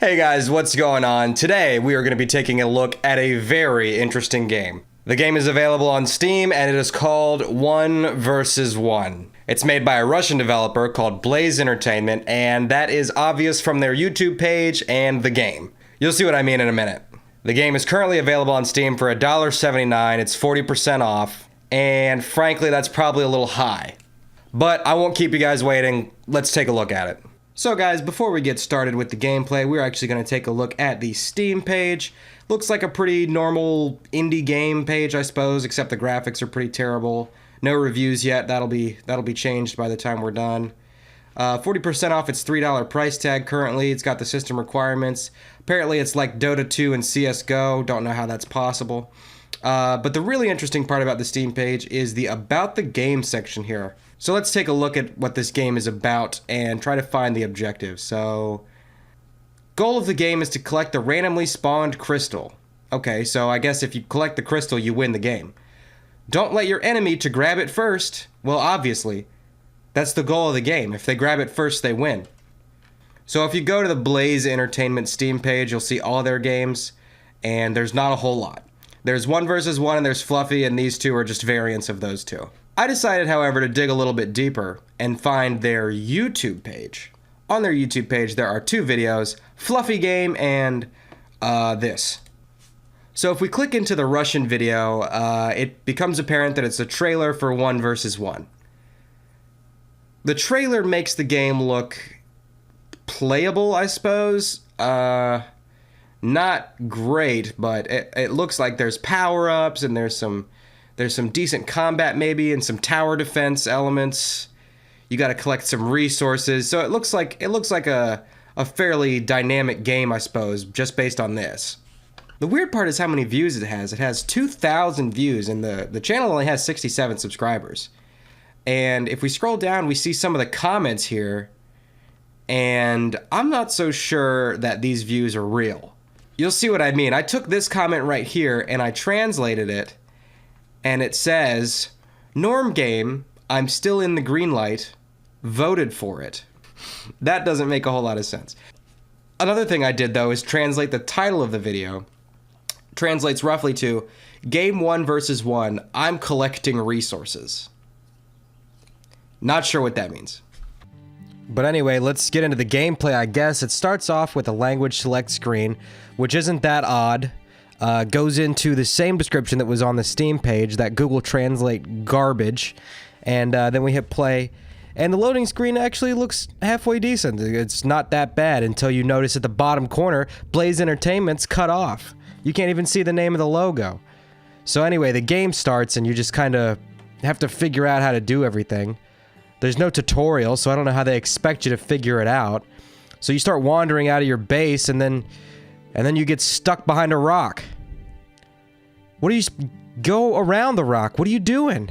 Hey guys, what's going on? Today we are going to be taking a look at a very interesting game. The game is available on Steam and it is called 1 vs. 1. It's made by a Russian developer called Blaze Entertainment, and that is obvious from their YouTube page and the game. You'll see what I mean in a minute. The game is currently available on Steam for $1.79. It's 40% off, and frankly that's probably a little high. But I won't keep you guys waiting. Let's take a look at it. So guys, before we get started with the gameplay, we're actually going to take a look at the Steam page. Looks like a pretty normal indie game page, I suppose, except the graphics are pretty terrible. No reviews yet. That'll be changed by the time we're done. 40% off its $3 price tag currently. It's got the system requirements. Apparently it's like Dota 2 and CSGO. Don't know how that's possible. But the really interesting part about the Steam page is the About the Game section here. So let's take a look at what this game is about and try to find the objective. So, goal of the game is to collect the randomly spawned crystal. Okay, so I guess if you collect the crystal, you win the game. Don't let your enemy to grab it first. Well, obviously, that's the goal of the game. If they grab it first, they win. So if you go to the Blaze Entertainment Steam page, you'll see all their games, and there's not a whole lot. There's 1 vs. 1 and there's Fluffy, and these two are just variants of those two. I decided, however, to dig a little bit deeper and find their YouTube page. On their YouTube page, there are 2 videos, Fluffy Game and this. So if we click into the Russian video, it becomes apparent that it's a trailer for 1 vs. 1. The trailer makes the game look playable, I suppose. Not great, but it looks like there's power-ups and there's some decent combat maybe and some tower defense elements. You got to collect some resources. So it looks like a fairly dynamic game, I suppose, just based on this. The weird part is how many views it has. It has 2,000 views and the channel only has 67 subscribers. And if we scroll down, we see some of the comments here, and I'm not so sure that these views are real. You'll see what I mean. I took this comment right here and I translated it, and it says, "Norm game, I'm still in the green light, voted for it." That doesn't make a whole lot of sense. Another thing I did, though, is translate the title of the video. Translates roughly to, "Game 1 vs. 1, I'm collecting resources." Not sure what that means. But anyway, let's get into the gameplay, I guess. It starts off with a language select screen, which isn't that odd. Goes into the same description that was on the Steam page, that Google Translate garbage, and then we hit play, and the loading screen actually looks halfway decent. It's not that bad until you notice at the bottom corner, Blaze Entertainment's cut off. You can't even see the name of the logo. So anyway, the game starts and you just kind of have to figure out how to do everything. There's no tutorial, so I don't know how they expect you to figure it out. So you start wandering out of your base, and then you get stuck behind a rock. What do you... Go around the rock. What are you doing?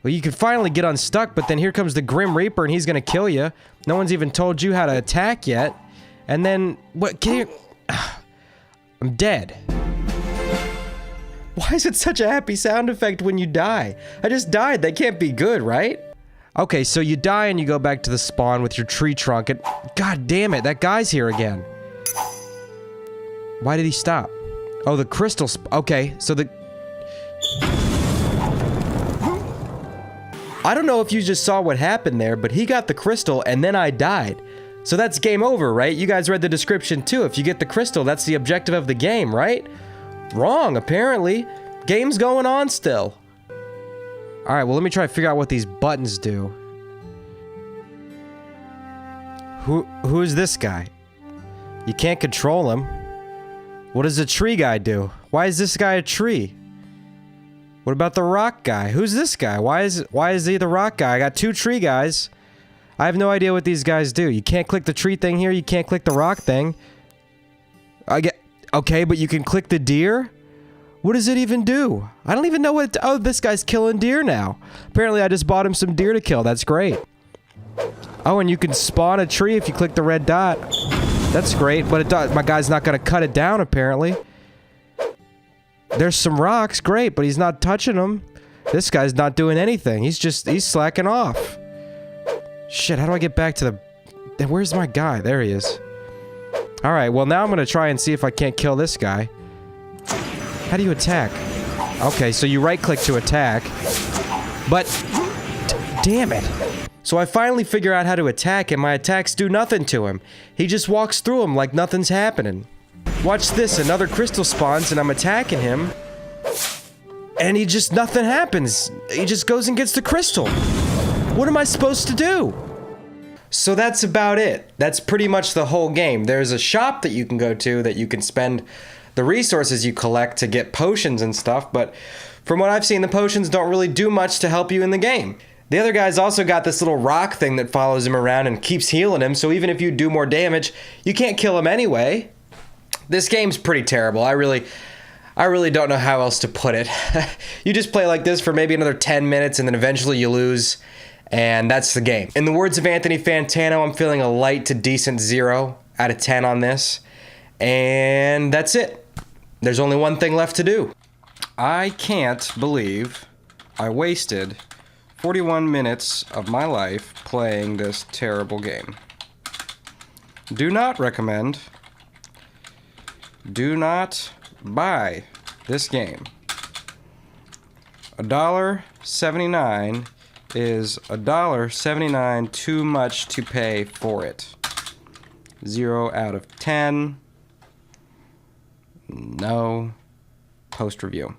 Well, you can finally get unstuck, but then here comes the Grim Reaper, and he's gonna kill you. No one's even told you how to attack yet. And then... What? Can you... I'm dead. Why is it such a happy sound effect when you die? I just died. That can't be good, right? Okay, so you die and you go back to the spawn with your tree trunk, and... God damn it, that guy's here again. Why did he stop? Oh, the crystal okay, so the... I don't know if you just saw what happened there, but he got the crystal and then I died. So that's game over, right? You guys read the description too. If you get the crystal, that's the objective of the game, right? Wrong, apparently. Game's going on still. Alright, well let me try to figure out what these buttons do. Who is this guy? You can't control him. What does the tree guy do? Why is this guy a tree? What about the rock guy? Who's this guy? Why is he the rock guy? I got 2 tree guys. I have no idea what these guys do. You can't click the tree thing here, you can't click the rock thing. Okay, but you can click the deer? What does it even do? I don't even know what... Oh, this guy's killing deer now. Apparently, I just bought him some deer to kill. That's great. Oh, and you can spawn a tree if you click the red dot. That's great, but my guy's not going to cut it down, apparently. There's some rocks. Great, but he's not touching them. This guy's not doing anything. He's slacking off. Shit, how do I get back to the... Where's my guy? There he is. Alright, well now I'm gonna try and see if I can't kill this guy. How do you attack? Okay, so you right-click to attack. But... damn it! So I finally figure out how to attack and my attacks do nothing to him. He just walks through them like nothing's happening. Watch this, another crystal spawns and I'm attacking him. And nothing happens. He just goes and gets the crystal. What am I supposed to do? So that's about it. That's pretty much the whole game. There's a shop that you can go to that you can spend the resources you collect to get potions and stuff, but from what I've seen, the potions don't really do much to help you in the game. The other guy's also got this little rock thing that follows him around and keeps healing him, so even if you do more damage, you can't kill him anyway. This game's pretty terrible. I really don't know how else to put it. You just play like this for maybe another 10 minutes and then eventually you lose. And that's the game. In the words of Anthony Fantano, I'm feeling a light to decent 0 out of 10 on this. And that's it. There's only one thing left to do. I can't believe I wasted 41 minutes of my life playing this terrible game. Do not recommend. Do not buy this game. $1.79 is $1.79 too much to pay for it. 0 out of 10. No. Post review.